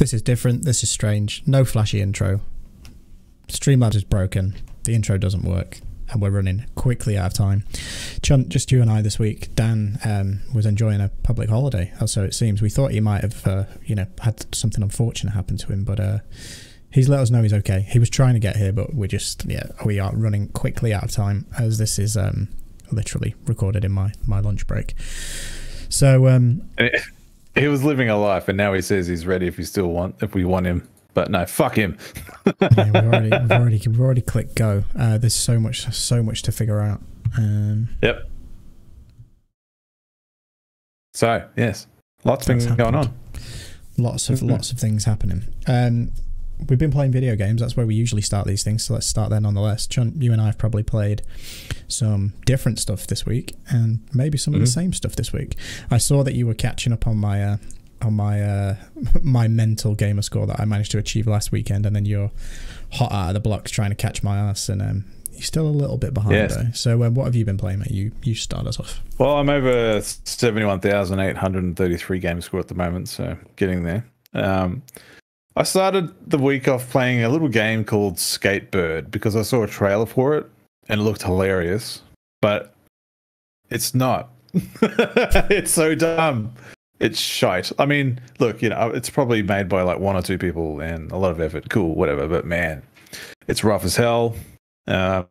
This is different. This is strange. No flashy intro. Streamlabs is broken. The intro doesn't work. And we're running quickly out of time. Chunt, just you and I this week. Dan was enjoying a public holiday, or so it seems. We thought he might have, had something unfortunate happen to him, but he's let us know he's okay. He was trying to get here, but we are running quickly out of time, as this is literally recorded in my lunch break. So he was living a life, and now he says he's ready if we want him. But no, fuck him. Yeah, we've already clicked go. There's so much to figure out. Yep. So yes, lots of things going on. Lots of things happening. We've been playing video games. That's where we usually start these things. So let's start there nonetheless. Chunt, you and I have probably played some different stuff this week, and maybe some of the same stuff this week. I saw that you were catching up on my my mental gamer score that I managed to achieve last weekend, and then you're hot out of the blocks trying to catch my ass, and you're still a little bit behind though. So what have you been playing, mate? You start us off. Well, I'm over 71,833 game score at the moment, so getting there. I started the week off playing a little game called Skatebird because I saw a trailer for it and it looked hilarious, but it's not. It's so dumb. It's shite. I mean, look, it's probably made by like one or two people and a lot of effort. Cool, whatever. But man, it's rough as hell. I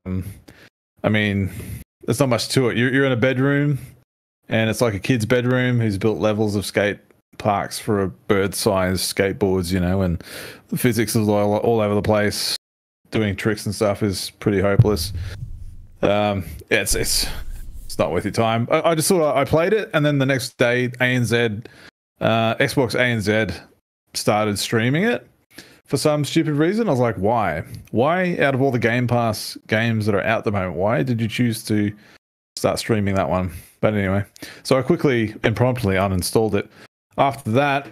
mean, there's not much to it. You're in a bedroom, and it's like a kid's bedroom who's built levels of skate parks for a bird-sized skateboards, and the physics is all over the place. Doing tricks and stuff is pretty hopeless. It's not worth your time. I just thought I played it, and then the next day Xbox ANZ started streaming it for some stupid reason. I was like, why out of all the Game Pass games that are out at the moment, why did you choose to start streaming that one? But anyway, so I quickly and promptly uninstalled it. After that,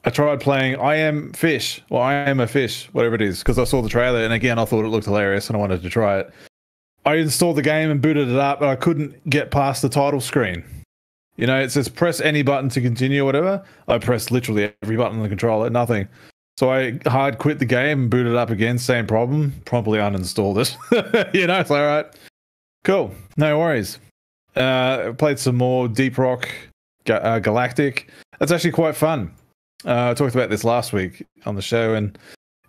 I tried playing I Am a Fish, whatever it is, because I saw the trailer, and again I thought it looked hilarious and I wanted to try it. I installed the game and booted it up, but I couldn't get past the title screen. It says press any button to continue or whatever. I pressed literally every button on the controller, nothing. So I hard quit the game and booted it up again, same problem, promptly uninstalled it. It's like, all right, cool, no worries. Played some more Deep Rock Galactic. That's actually quite fun. I talked about this last week on the show, and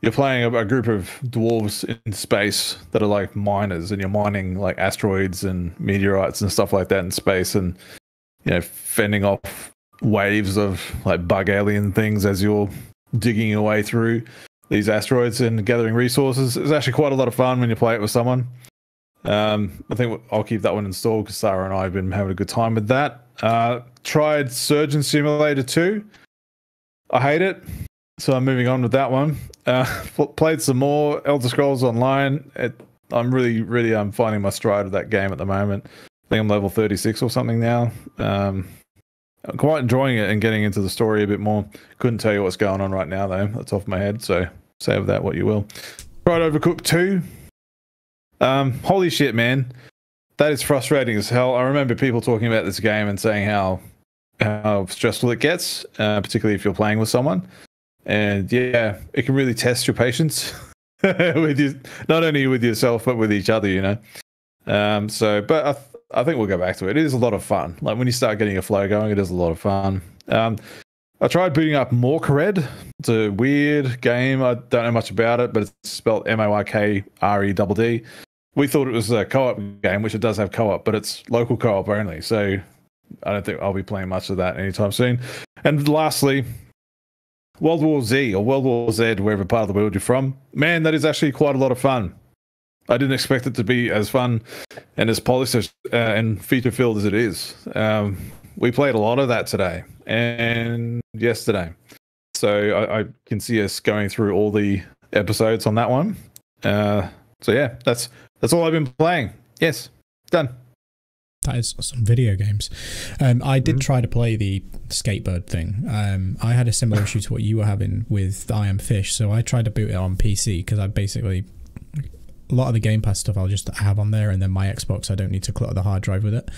you're playing a group of dwarves in space that are like miners, and you're mining like asteroids and meteorites and stuff like that in space, and fending off waves of like bug alien things as you're digging your way through these asteroids and gathering resources. It's actually quite a lot of fun when you play it with someone. I think I'll keep that one installed because Sarah and I have been having a good time with that. Tried Surgeon Simulator 2. I hate it, so I'm moving on with that one. Played some more Elder Scrolls Online. I'm really finding my stride with that game at the moment. I think I'm level 36 or something now. I'm quite enjoying it and getting into the story a bit more. Couldn't tell you what's going on right now though. That's off my head, so say of that what you will. Tried Overcooked 2. Holy shit, man. That is frustrating as hell. I remember people talking about this game and saying how stressful it gets, particularly if you're playing with someone. And yeah, it can really test your patience with you, not only with yourself but with each other, but I think we'll go back to it. It is a lot of fun. Like when you start getting a flow going, it is a lot of fun. I tried booting up Moorkred. It's a weird game. I don't know much about it, but it's spelled Moykredd. We thought it was a co-op game, which it does have co-op, but it's local co-op only. So I don't think I'll be playing much of that anytime soon. And lastly, World War Z, or World War Z, wherever part of the world you're from. Man, that is actually quite a lot of fun. I didn't expect it to be as fun and as polished and feature-filled as it is. We played a lot of that today and yesterday. So I can see us going through all the episodes on that one. So yeah, that's all I've been playing. Yes, done. That is some video games. I did try to play the Skatebird thing. I had a similar issue to what you were having with I Am Fish, so I tried to boot it on PC because I basically, a lot of the Game Pass stuff I'll just have on there, and then my Xbox I don't need to clutter the hard drive with it.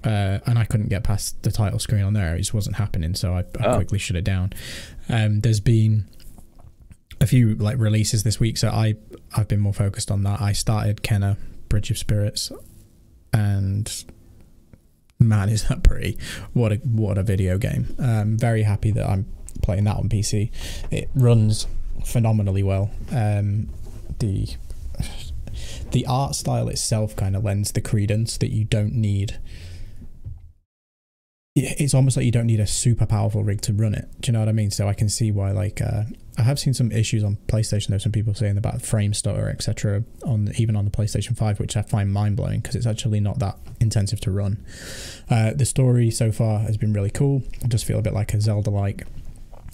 And I couldn't get past the title screen on there. It just wasn't happening, so I quickly shut it down. There's been a few like releases this week, so I've been more focused on that. I started Kenna Bridge of Spirits, and man, is that pretty. What a video game. Very happy that I'm playing that on PC. It runs phenomenally well. The art style itself kind of lends the credence that you don't need. It's almost like you don't need a super powerful rig to run it. Do you know what I mean? So I can see why, like, I have seen some issues on PlayStation. There's some people saying about frame stutter, etc. Even on the PlayStation 5, which I find mind-blowing because it's actually not that intensive to run. The story so far has been really cool. I just feel a bit like a Zelda-like,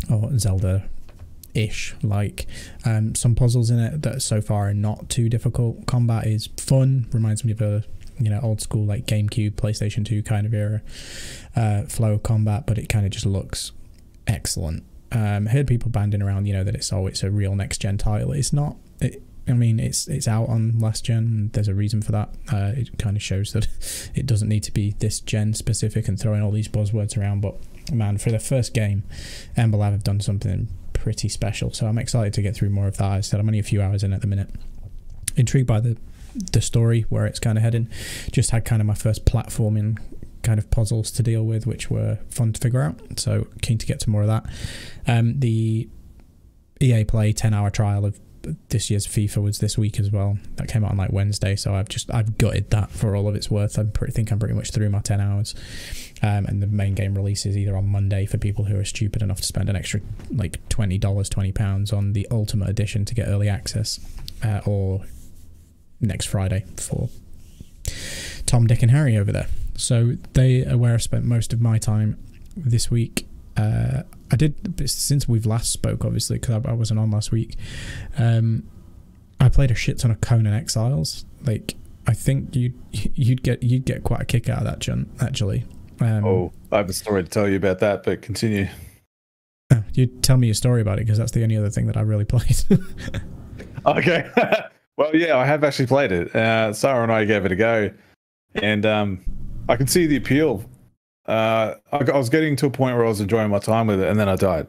or Zelda-ish, like. Some puzzles in it that so far are not too difficult. Combat is fun. Reminds me of a old school like GameCube, PlayStation 2 kind of era flow of combat, but it kind of just looks excellent. Heard people banding around, that it's a real next gen title. It's not. It's out on last gen. There's a reason for that. It kind of shows that it doesn't need to be this gen specific and throwing all these buzzwords around. But man, for the first game, Ember Lab have done something pretty special. So I'm excited to get through more of that. I said I'm only a few hours in at the minute. Intrigued by the story, where it's kind of heading. Just had kind of my first platforming kind of puzzles to deal with, which were fun to figure out, so keen to get to more of that. The EA Play 10-hour trial of this year's FIFA was this week as well. That came out on like Wednesday, so I've gutted that for all of its worth. I think I'm pretty much through my 10 hours, and the main game releases either on Monday for people who are stupid enough to spend an extra like £20 on the Ultimate Edition to get early access, or next Friday for Tom, Dick and Harry over there. So they are where I spent most of my time this week. I did, since we've last spoke, obviously, because I wasn't on last week. I played a shit ton of Conan Exiles. Like, I think you'd get quite a kick out of that, Chunt, actually. I have a story to tell you about that, but continue. You tell me your story about it, because that's the only other thing that I really played. Okay. Well, yeah, I have actually played it. Sarah and I gave it a go, and I can see the appeal. I was getting to a point where I was enjoying my time with it, and then I died.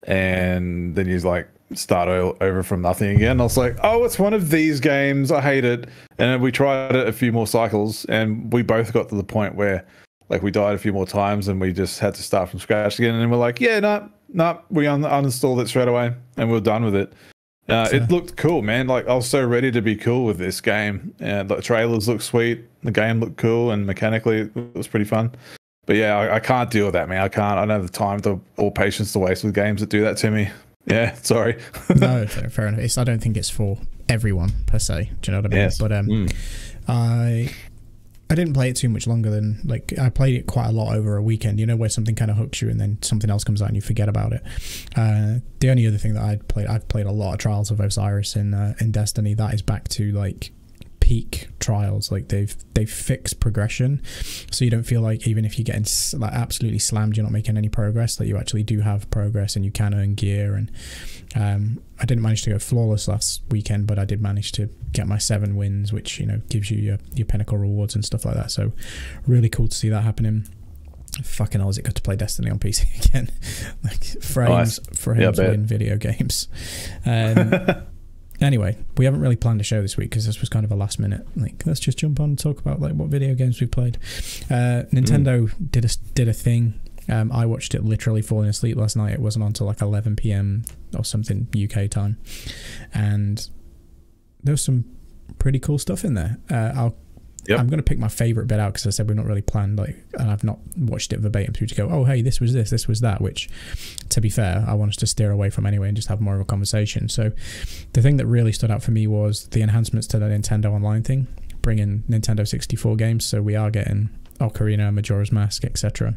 And then you like start over from nothing again. I was like, oh, it's one of these games. I hate it. And then we tried it a few more cycles, and we both got to the point where like we died a few more times, and we just had to start from scratch again. And we're like, yeah, no, we uninstalled it straight away, and we're done with it. It looked cool, man. Like, I was so ready to be cool with this game, and the trailers looked sweet, the game looked cool, and mechanically it was pretty fun. But yeah, I can't deal with that, man. I don't have the time or patience to waste with games that do that to me. Yeah, sorry. No, fair enough. I don't think it's for everyone per se. Do you know what I mean? Yes. But I didn't play it too much longer than, like, I played it quite a lot over a weekend, where something kind of hooks you and then something else comes out and you forget about it. The only other thing that I've played a lot of Trials of Osiris in Destiny. That is back to like peak Trials. Like they've fixed progression, so you don't feel like even if you're getting like absolutely slammed, you're not making any progress. Like you actually do have progress, and you can earn gear. And I didn't manage to go flawless last weekend, but I did manage to get my 7 wins, which gives you your pinnacle rewards and stuff like that. So really cool to see that happening. Fucking hell, is it good to play Destiny on PC again? Like frames for him to win video games. Anyway, we haven't really planned a show this week because this was kind of a last minute, like, let's just jump on and talk about like what video games we've played. Nintendo did a thing. I watched it literally falling asleep last night. It wasn't until like 11 p.m. or something UK time, and there was some pretty cool stuff in there. I'm going to pick my favourite bit out because I said we've not really planned, like, and I've not watched it verbatim through to go, oh, hey, this was this was that, which, to be fair, I want us to steer away from anyway and just have more of a conversation. So the thing that really stood out for me was the enhancements to the Nintendo Online thing, bringing Nintendo 64 games. So we are getting Ocarina, Majora's Mask, etc.,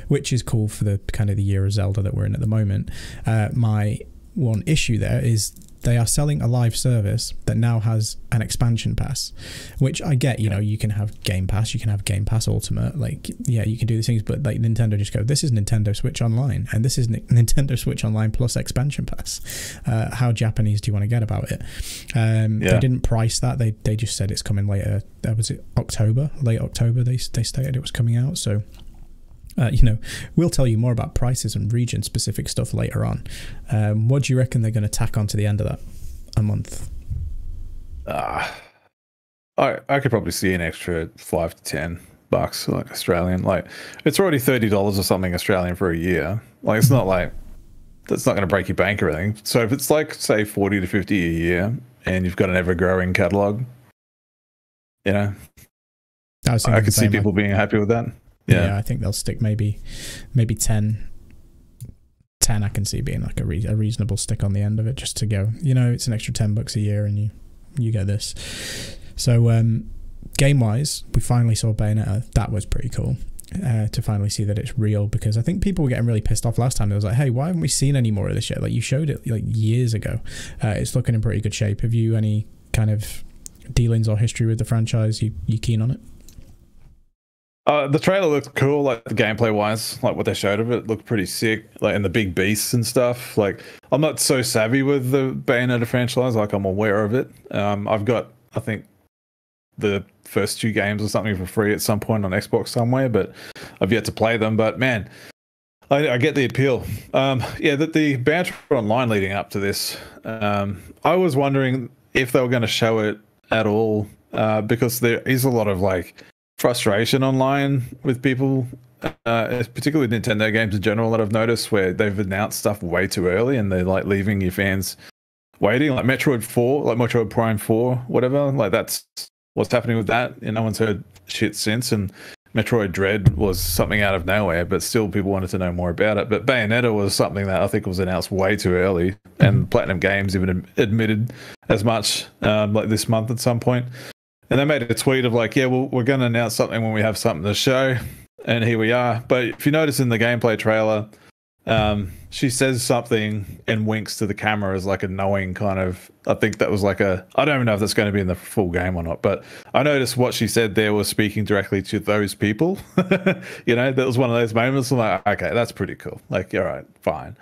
which is cool for the kind of the year of Zelda that we're in at the moment. My one issue there is they are selling a live service that now has an expansion pass, which I get, you can have Game Pass, you can have Game Pass Ultimate, like, yeah, you can do these things, but like Nintendo just go, this is Nintendo Switch Online, and this is Nintendo Switch Online plus expansion pass. How Japanese do you want to get about it? They didn't price that, they just said it's coming later. Was it October? Late October they stated it was coming out, so We'll tell you more about prices and region-specific stuff later on. What do you reckon they're going to tack on to the end of that? A month? I could probably see an extra $5 to $10, like Australian. Like, it's already $30 or something Australian for a year. Like, it's not like that's not going to break your bank or anything. So if it's like, say, 40 to 50 a year, and you've got an ever-growing catalog, I could see people being happy with that. Yeah, I think they'll stick maybe 10. 10 I can see being like a reasonable stick on the end of it, just to go, it's an extra $10 a year and you get this. So game wise, we finally saw Bayonetta. That was pretty cool to finally see that it's real, because I think people were getting really pissed off last time. It was like, hey, why haven't we seen any more of this yet? Like, you showed it like years ago. It's looking in pretty good shape. Have you any kind of dealings or history with the franchise? You keen on it? The trailer looked cool, like the gameplay wise, like what they showed of it looked pretty sick, like, and the big beasts and stuff. Like, I'm not so savvy with the Bayonetta franchise, like I'm aware of it. I've got, I think, the first 2 games or something for free at some point on Xbox somewhere, but I've yet to play them. But man, I get the appeal. The banter online leading up to this, I was wondering if they were going to show it at all, because there is a lot of like frustration online with people, particularly Nintendo games in general, that I've noticed, where they've announced stuff way too early and they're like leaving your fans waiting, like Metroid Prime 4, whatever. Like, that's what's happening with that. No one's heard shit since. And Metroid Dread was something out of nowhere, but still people wanted to know more about it. But Bayonetta was something that I think was announced way too early, and Platinum Games even admitted as much, like this month at some point. And they made a tweet of like, yeah, well, we're going to announce something when we have something to show. And here we are. But if you notice in the gameplay trailer, she says something and winks to the camera as like a knowing kind of, I think that was like I don't even know if that's going to be in the full game or not, but I noticed what she said there was speaking directly to those people. That was one of those moments. I'm like, okay, that's pretty cool. Like, all right, fine.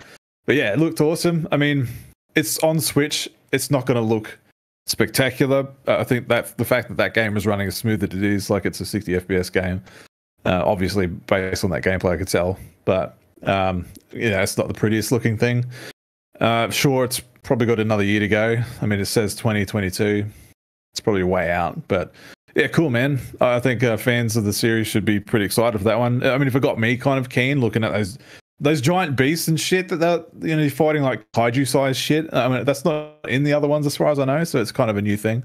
But yeah, it looked awesome. I mean, it's on Switch. It's not going to look spectacular. I think that the fact that game is running as smooth as it is, like it's a 60 FPS game, obviously based on that gameplay I could tell, but it's not the prettiest looking thing. Sure, it's probably got another year to go. I mean, it says 2022. It's probably way out, but yeah, cool, man. I think fans of the series should be pretty excited for that one. I mean, if it got me kind of keen looking at those giant beasts and shit that they're fighting like kaiju size shit. I mean, that's not in the other ones as far as I know, so it's kind of a new thing.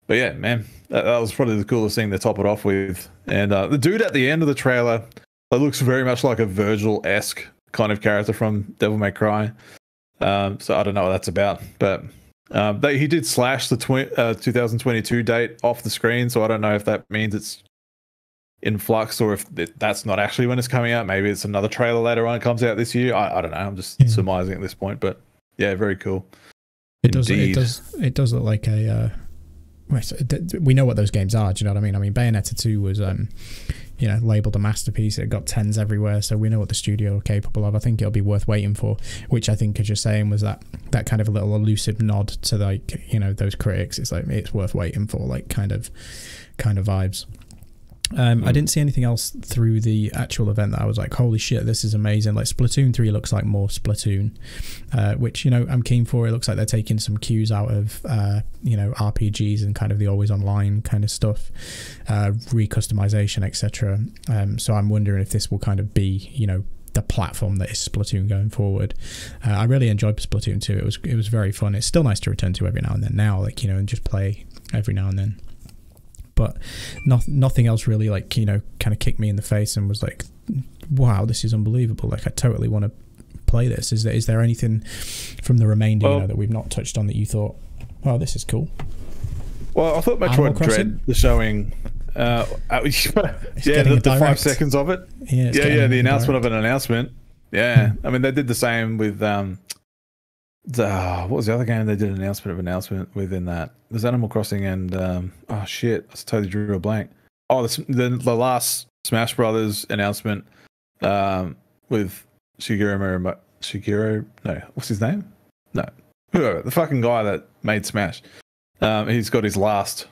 But yeah, man, that was probably the coolest thing to top it off with. And the dude at the end of the trailer, that looks very much like a Virgil-esque kind of character from Devil May Cry. So I don't know what that's about, but he did slash the 2022 date off the screen, so I don't know if that means it's in flux or if that's not actually when it's coming out. Maybe it's another trailer later on. It comes out this year. I don't know. I'm just surmising at this point, but yeah, very cool. It does look like a. We know what those games are. Do you know what I mean? I mean, Bayonetta 2 was labeled a masterpiece. It got 10s everywhere, so we know what the studio are capable of. I think it'll be worth waiting for, which I think, as you're saying, was that kind of a little elusive nod to like those critics. It's like it's worth waiting for, like kind of vibes. I didn't see anything else through the actual event that I was like, holy shit, this is amazing. Like Splatoon 3 looks like more Splatoon, which I'm keen for. It looks like they're taking some cues out of RPGs and kind of the always online kind of stuff, recustomization, etc. So I'm wondering if this will kind of be the platform that is Splatoon going forward. I really enjoyed Splatoon 2. It was very fun. It's still nice to return to every now and then now, like and just play every now and then. But nothing else really kind of kicked me in the face and was like, wow, this is unbelievable. Like, I totally want to play this. Is there anything from the remainder that we've not touched on that you thought, oh, this is cool? Well, I thought Metroid Dread, the showing, the 5 seconds of it. Yeah, the announcement of an announcement. Yeah, I mean, they did the same with what was the other game they did an announcement within that? There's Animal Crossing and oh shit, I totally drew a blank. Oh, the last Smash Brothers announcement with Shigeru. No, what's his name? No, whoever, the fucking guy that made Smash. He's got his last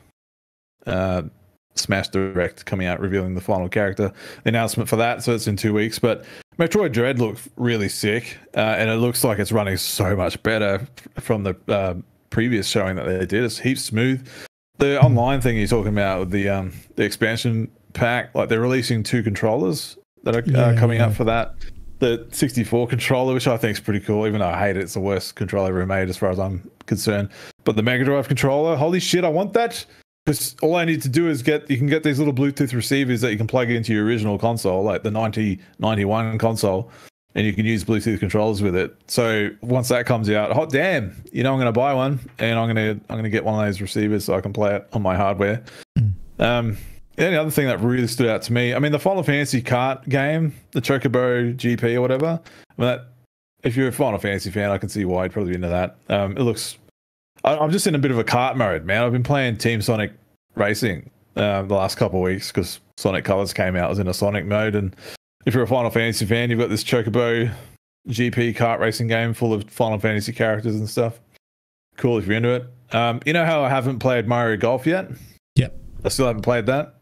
Smash Direct coming out, revealing the final character announcement for that. So it's in 2 weeks. But Metroid Dread looked really sick, and it looks like it's running so much better from the previous showing that they did. It's heaps smooth. The online thing you're talking about with the expansion pack, like they're releasing 2 controllers that are coming up for that. The 64 controller, which I think is pretty cool, even though I hate it. It's the worst controller ever made as far as I'm concerned. But the Mega Drive controller, holy shit, I want that. Because all I need to do is you can get these little Bluetooth receivers that you can plug into your original console, like the 9091 console, and you can use Bluetooth controllers with it. So once that comes out, hot damn, I'm going to buy one, and I'm going to get one of those receivers so I can play it on my hardware. The other thing that really stood out to me, I mean, the Final Fantasy kart game, the Chocobo GP or whatever. I mean, if you're a Final Fantasy fan, I can see why you'd probably be into that. It looks. I'm just in a bit of a kart mode, man. I've been playing Team Sonic Racing the last couple of weeks because Sonic Colors came out. I was in a Sonic mode, and if you're a Final Fantasy fan, you've got this Chocobo GP kart racing game full of Final Fantasy characters and stuff. Cool if you're into it. You know how I haven't played Mario Golf yet? Yep. I still haven't played that.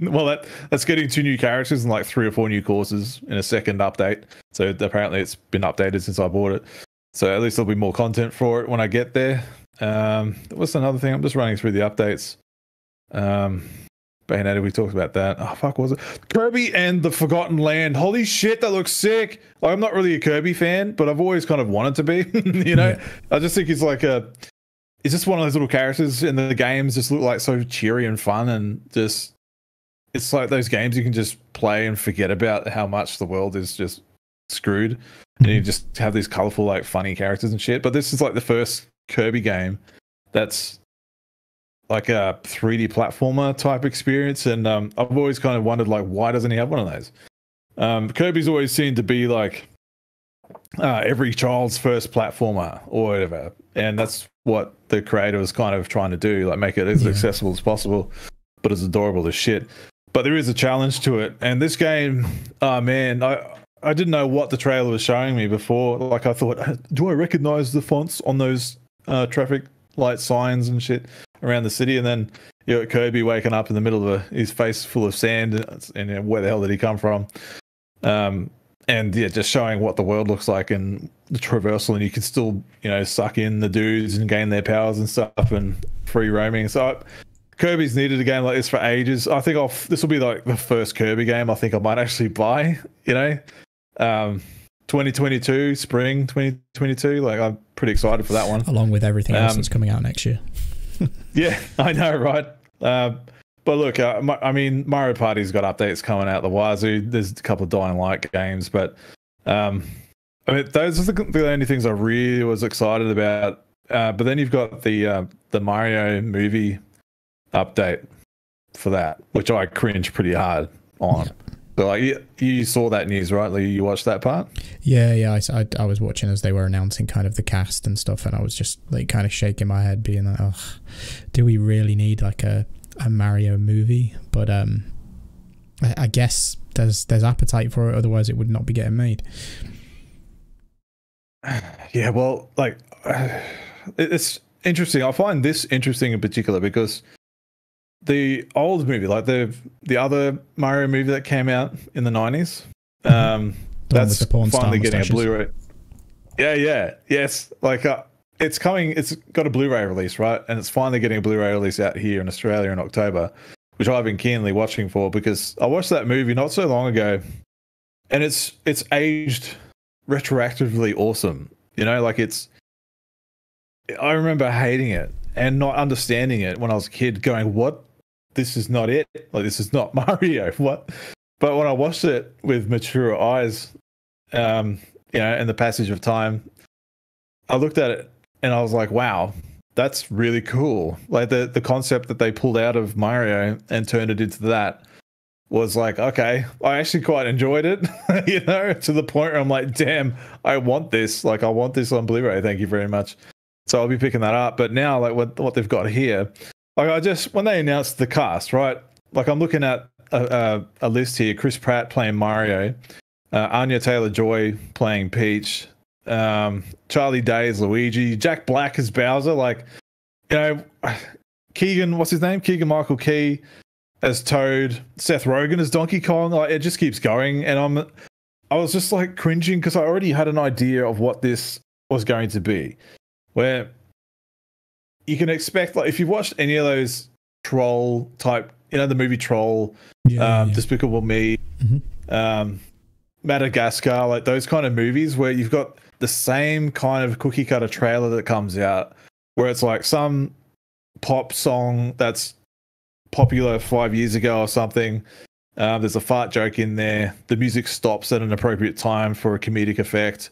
Well, that's getting 2 new characters and like 3 or 4 new courses in a second update. So apparently it's been updated since I bought it. So at least there'll be more content for it when I get there. What's another thing? I'm just running through the updates. Bayonetta, we talked about that. Oh, fuck, was it? Kirby and the Forgotten Land. Holy shit, that looks sick. Like, I'm not really a Kirby fan, but I've always kind of wanted to be. Yeah. I just think he's like it's just one of those little characters in the games just look like so cheery and fun, and just it's like those games you can just play and forget about how much the world is just screwed, and you just have these colorful, like, funny characters and shit. But this is like the first Kirby game that's like a 3D platformer type experience, and I've always kind of wondered, like, why doesn't he have one of those? Kirby's always seemed to be like every child's first platformer or whatever, and that's what the creator was kind of trying to do, like make it as accessible as possible, but as adorable as shit. But there is a challenge to it, and this game, man, I didn't know what the trailer was showing me before. Like, I thought, do I recognize the fonts on those traffic light signs and shit around the city? And then you got Kirby waking up in the middle of his face full of sand, and where the hell did he come from? And yeah, just showing what the world looks like and the traversal, and you can still, suck in the dudes and gain their powers and stuff, and free roaming. So Kirby's needed a game like this for ages. I think this will be like the first Kirby game I think I might actually buy. 2022, spring 2022. Like, I'm pretty excited for that one. Along with everything else that's coming out next year. Yeah, I know, right? But look, I mean, Mario Party's got updates coming out the wazoo. There's a couple of Dying Light games, but I mean, those are the only things I really was excited about. But then you've got the Mario movie update for that, which I cringe pretty hard on. Yeah. So, like, you saw that news, right? Like, you watched that part? Yeah. I was watching as they were announcing kind of the cast and stuff, and I was just like kind of shaking my head, being like, "Oh, do we really need like a Mario movie?" But I guess there's appetite for it, otherwise it would not be getting made. Yeah, well, like, it's interesting. I find this interesting in particular because the old movie, like the other Mario movie that came out in the 90s, that's finally getting a Blu-ray. Yes. Like, it's coming. It's got a Blu-ray release, right? And it's finally getting a Blu-ray release out here in Australia in October, which I've been keenly watching for, because I watched that movie not so long ago, and it's aged retroactively awesome. Like, I remember hating it and not understanding it when I was a kid, going, "What? This is not it. Like, this is not Mario. What?" But when I watched it with mature eyes, in the passage of time, I looked at it and I was like, wow, that's really cool. Like, the concept that they pulled out of Mario and turned it into that was like, okay, I actually quite enjoyed it, to the point where I'm like, damn, I want this. Like, I want this on Blu-ray. Thank you very much. So I'll be picking that up. But now, like, what they've got here, like, when they announced the cast, right? Like, I'm looking at a list here: Chris Pratt playing Mario, Anya Taylor-Joy playing Peach, Charlie Day as Luigi, Jack Black as Bowser. Like, Keegan, what's his name? Keegan Michael Key as Toad, Seth Rogen as Donkey Kong. Like, it just keeps going, and I was just like cringing because I already had an idea of what this was going to be, where you can expect, like, if you've watched any of those troll type, the movie Troll, Despicable Me, Madagascar, like those kind of movies where you've got the same kind of cookie cutter trailer that comes out, where it's like some pop song that's popular 5 years ago or something. There's a fart joke in there. The music stops at an appropriate time for a comedic effect.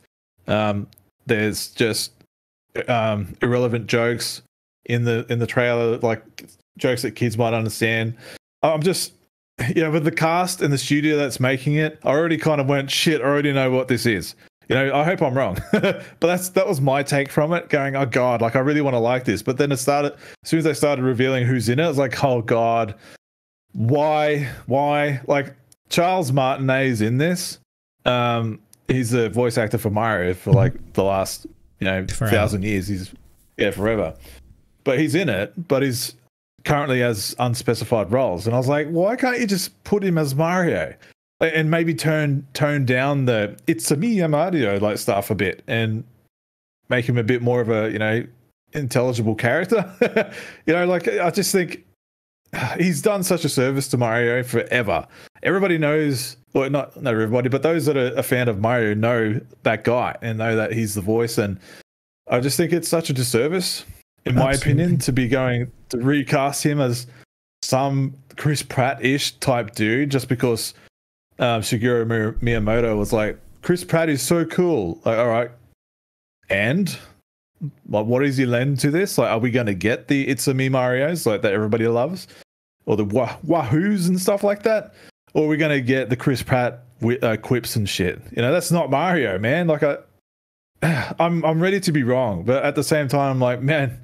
There's just irrelevant jokes in the trailer, like jokes that kids might understand. I'm just, with the cast and the studio that's making it, I already kind of went, shit, I already know what this is. I hope I'm wrong. But that was my take from it, going, oh God, like I really want to like this. But then as soon as they started revealing who's in it, I was like, oh God, why? Like, Charles Martinet is in this. He's a voice actor for Mario for like the last, 1,000 years. He's forever. But he's in it, but he's currently as unspecified roles. And I was like, why can't you just put him as Mario? And maybe tone down the "it's a me, Mario" like stuff a bit, and make him a bit more of a intelligible character. Like, I just think he's done such a service to Mario forever. Everybody knows, or not everybody, but those that are a fan of Mario know that guy and know that he's the voice. And I just think it's such a disservice, in my opinion, to be going to recast him as some Chris Pratt-ish type dude just because Shigeru Miyamoto was like, Chris Pratt is so cool. Like, all right, and like, what is he lend to this? Like, are we going to get the "It's a Me" Marios like that everybody loves, or the Wahoos and stuff like that, or are we going to get the Chris Pratt quips and shit? That's not Mario, man. Like, I'm ready to be wrong, but at the same time, I'm like, man,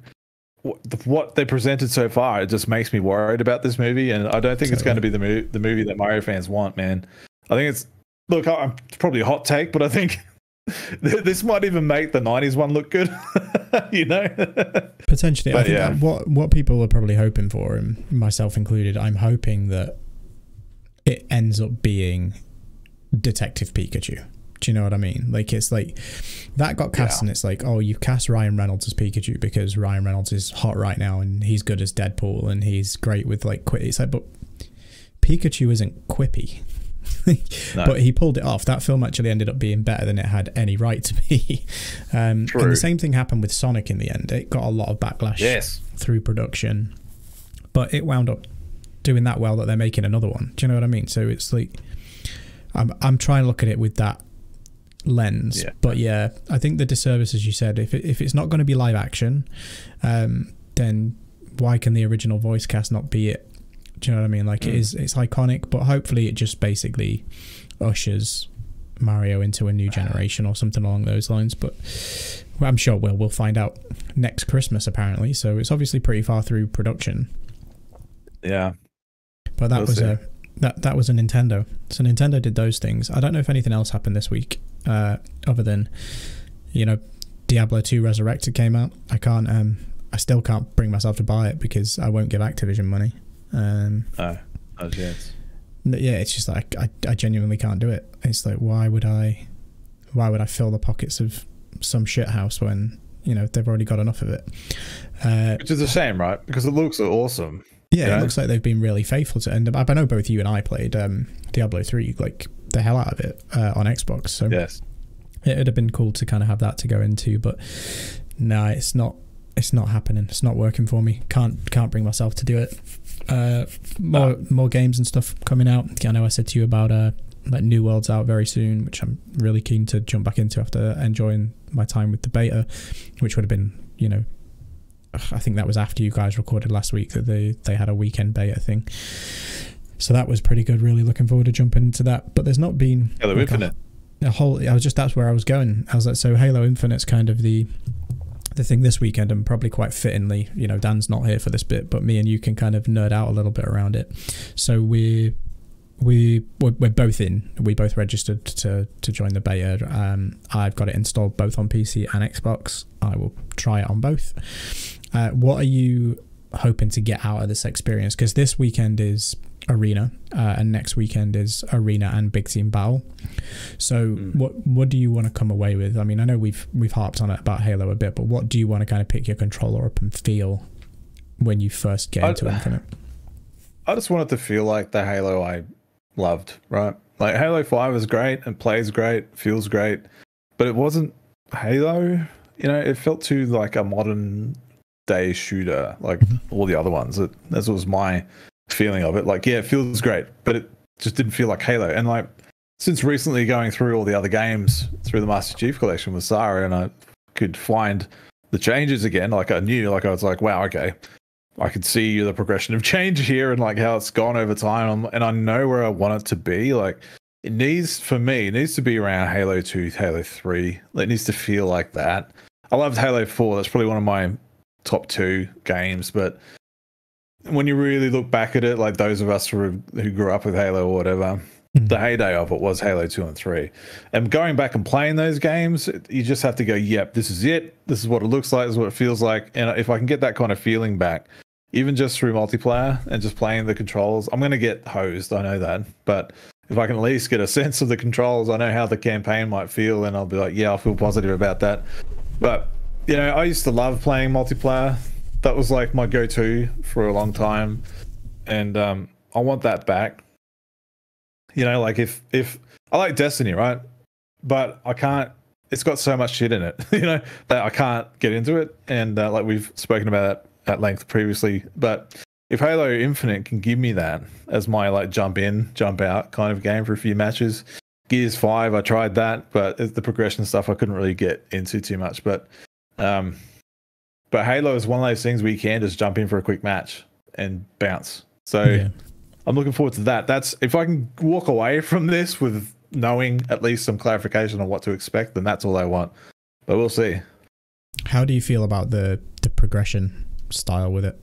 what they presented so far, it just makes me worried about this movie, and I don't think it's going to be the movie that Mario fans want, man. I think it's it's probably a hot take, but I think this might even make the 90s one look good. Potentially. But I think what people are probably hoping for, and myself included, I'm hoping that it ends up being Detective Pikachu. Do you know what I mean? Like, it's like that got cast, and it's like, oh, you cast Ryan Reynolds as Pikachu because Ryan Reynolds is hot right now and he's good as Deadpool and he's great with like It's like, but Pikachu isn't quippy. No. But he pulled it off. That film actually ended up being better than it had any right to be. And the same thing happened with Sonic in the end. It got a lot of backlash through production, but it wound up doing that well that they're making another one. Do you know what I mean? So it's like, I'm trying to look at it with that lens. But I think the disservice, as you said, if it's not going to be live action, then why can the original voice cast not be it? Do you know what I mean? Like, it's iconic, but hopefully it just basically ushers Mario into a new generation or something along those lines. But I'm sure we'll find out next Christmas, apparently. So it's obviously pretty far through production. Yeah. But that was a Nintendo. So Nintendo did those things. I don't know if anything else happened this week, other than, Diablo 2 Resurrected came out. I still can't bring myself to buy it because I won't give Activision money. It's just like I genuinely can't do it. It's like, why would I fill the pockets of some shit house when they've already got enough of it? Which is a shame, right? Because it looks awesome. Yeah, it looks like they've been really faithful to it. And I know both you and I played Diablo 3 like the hell out of it on Xbox. So it would have been cool to kind of have that to go into, but no, it's not happening. It's not working for me. Can't bring myself to do it. More games and stuff coming out. I know I said to you about like New World's out very soon, which I'm really keen to jump back into after enjoying my time with the beta, which would have been, I think that was after you guys recorded last week that they had a weekend beta thing. So that was pretty good. Really looking forward to jumping into that. But there's not been Halo Infinite. That's where I was going. I was like, so Halo Infinite's kind of the thing this weekend, and probably quite fittingly, Dan's not here for this bit, but me and you can kind of nerd out a little bit around it. So we're both in. We both registered to join the beta. I've got it installed both on PC and Xbox. I will try it on both. What are you hoping to get out of this experience? Because this weekend is Arena, and next weekend is Arena and Big Team Battle. So what do you want to come away with? I mean, I know we've harped on it about Halo a bit, but what do you want to kind of pick your controller up and feel when you first get into Infinite? I just want it to feel like the Halo I loved, right? Like Halo 5 is great and plays great, feels great, but it wasn't Halo. You know, it felt too like a modern day shooter, like all the other ones. That was my feeling of it. Like, yeah, it feels great, but it just didn't feel like Halo. And like, since recently going through all the other games through the Master Chief Collection with Sarah, and I could find the changes again, like I knew, like I was like, wow, okay, I could see the progression of change here and like how it's gone over time, and I know where I want it to be. Like, it needs to be around Halo 2, Halo 3. It needs to feel like that. I loved Halo 4. That's probably one of my top 2 games, but when you really look back at it, like those of us who grew up with Halo or whatever, the heyday of it was Halo 2 and 3. And going back and playing those games, you just have to go, yep, this is it. This is what it looks like. This is what it feels like. And if I can get that kind of feeling back, even just through multiplayer and just playing the controls, I'm going to get hosed. I know that. But if I can at least get a sense of the controls, I know how the campaign might feel, and I'll be like, yeah, I'll feel positive about that. But, you know, I used to love playing multiplayer. That was like my go-to for a long time, and I want that back. You know, like if I like Destiny, right? But I can't. It's got so much shit in it, you know, that I can't get into it. And like we've spoken about at length previously. But if Halo Infinite can give me that as my like jump in, jump out kind of game for a few matches. Gears 5, I tried that, but the progression stuff I couldn't really get into too much. But Halo is one of those things where you can just jump in for a quick match and bounce. So yeah. I'm looking forward to that. That's if I can walk away from this with knowing at least some clarification on what to expect, then that's all I want. But we'll see. How do you feel about the progression style with it?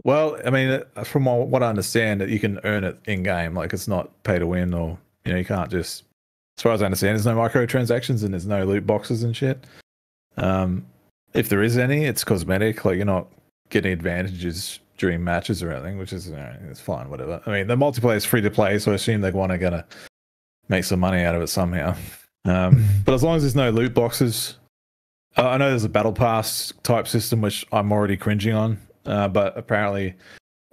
Well, I mean, from what I understand, that you can earn it in game. Like, it's not pay to win, or you know, you can't just. As far as I understand, there's no microtransactions and there's no loot boxes and shit. If there is any, it's cosmetic. Like, you're not getting advantages during matches or anything, which is, you know, it's fine, whatever. I mean, the multiplayer is free to play, so I assume they're gonna make some money out of it somehow. But as long as there's no loot boxes, I know there's a battle pass type system which I'm already cringing on, but apparently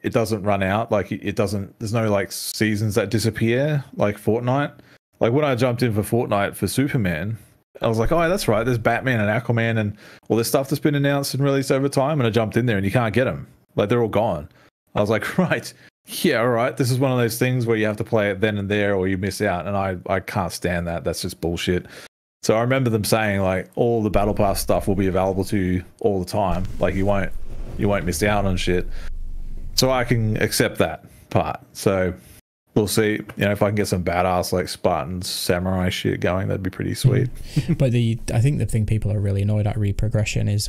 it doesn't run out. Like, it doesn't. There's no like seasons that disappear like Fortnite. Like when I jumped in for Fortnite for Superman, I was like, oh, that's right. There's Batman and Aquaman and all this stuff that's been announced and released over time. And I jumped in there and you can't get them. Like, they're all gone. I was like, right. Yeah, all right. This is one of those things where you have to play it then and there or you miss out. And I can't stand that. That's just bullshit. So I remember them saying, like, all the Battle Pass stuff will be available to you all the time. Like, you won't miss out on shit. So I can accept that part. So we'll see. You know, if I can get some badass like Spartan samurai shit going, that'd be pretty sweet. But I think the thing people are really annoyed at re-progression is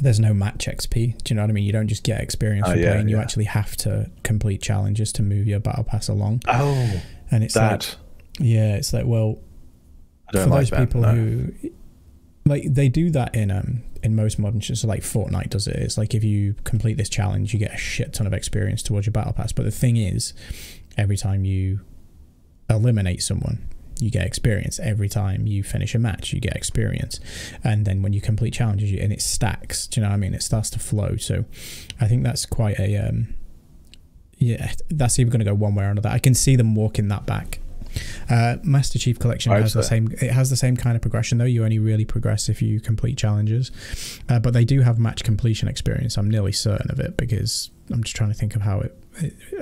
there's no match XP. Do you know what I mean? You don't just get experience for playing. You actually have to complete challenges to move your battle pass along. Oh, and it's that. It's like, well, for those people who like, they do that in most modern shows. So like Fortnite does it. It's like, if you complete this challenge, you get a shit ton of experience towards your battle pass. But the thing is, every time you eliminate someone, you get experience. Every time you finish a match, you get experience. And then when you complete challenges, and it stacks. Do you know what I mean? It starts to flow. So I think that's quite a that's either going to go one way or another. I can see them walking that back. Master Chief Collection has the same kind of progression, though. You only really progress if you complete challenges, but they do have match completion experience. I'm nearly certain of it, because I'm just trying to think of how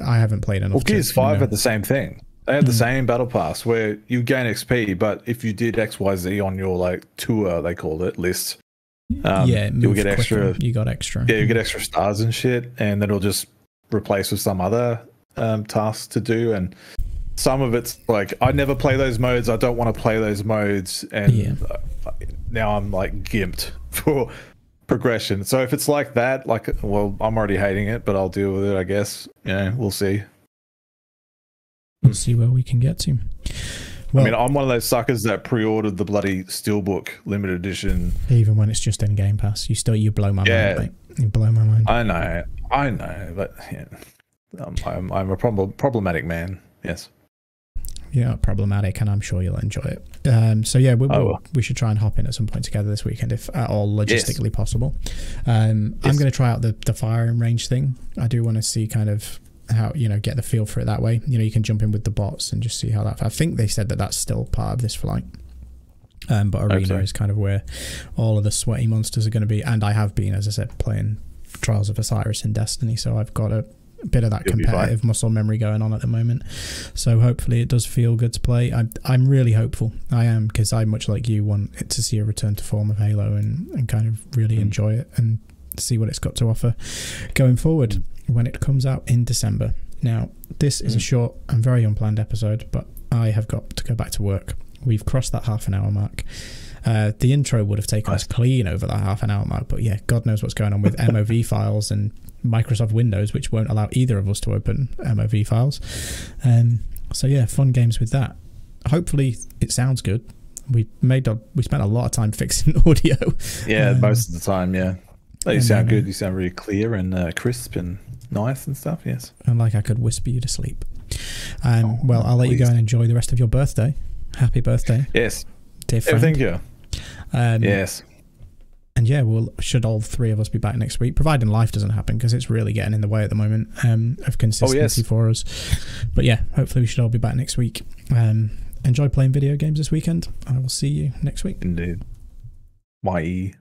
I haven't played enough. Well, Gears 5 had the same thing. They had the same battle pass where you gain XP, but if you did XYZ on your like tour, they called it, list, you'll get extra. You got extra. Yeah, you get extra stars and shit, and then it'll just replace with some other tasks to do. And some of it's like, I never play those modes. I don't want to play those modes, and now I'm like gimped for progression. So if it's like that, like, well, I'm already hating it, but I'll deal with it, I guess. We'll see. We'll see where we can get to. Well, I mean, I'm one of those suckers that pre-ordered the bloody Steelbook limited edition. Even when it's just in Game Pass, you blow my mind, mate. You blow my mind. I know, but yeah, I'm a problematic man. Yes. Yeah, problematic, and I'm sure you'll enjoy it. So yeah, we should try and hop in at some point together this weekend, if at all logistically possible. I'm going to try out the firing range thing. I do want to see kind of how, get the feel for it that way. You can jump in with the bots and just see how that. I think they said that that's still part of this flight. But Arena is kind of where all of the sweaty monsters are going to be, and I have been, as I said, playing Trials of Osiris in Destiny, so I've got a bit of that competitive muscle memory going on at the moment. So hopefully it does feel good to play. I'm really hopeful. I am, because I, much like you, want it to see a return to form of Halo and kind of really enjoy it and see what it's got to offer going forward when it comes out in December. Now, this is a short and very unplanned episode, but I have got to go back to work. We've crossed that half an hour mark. The intro would have taken us clean over that half an hour mark, but yeah, God knows what's going on with MOV files and Microsoft Windows, which won't allow either of us to open MOV files. So yeah, fun games with that. Hopefully it sounds good. We spent a lot of time fixing audio. Yeah, most of the time, yeah. You sound good. You sound really clear and crisp and nice and stuff, yes. And like I could whisper you to sleep. Well, I'll let you go and enjoy the rest of your birthday. Happy birthday. Yes. Dear friend. Thank you. Yes. And yeah, should all three of us be back next week, providing life doesn't happen, because it's really getting in the way at the moment of consistency for us. But yeah, hopefully we should all be back next week. Enjoy playing video games this weekend. I will see you next week. Indeed. Bye.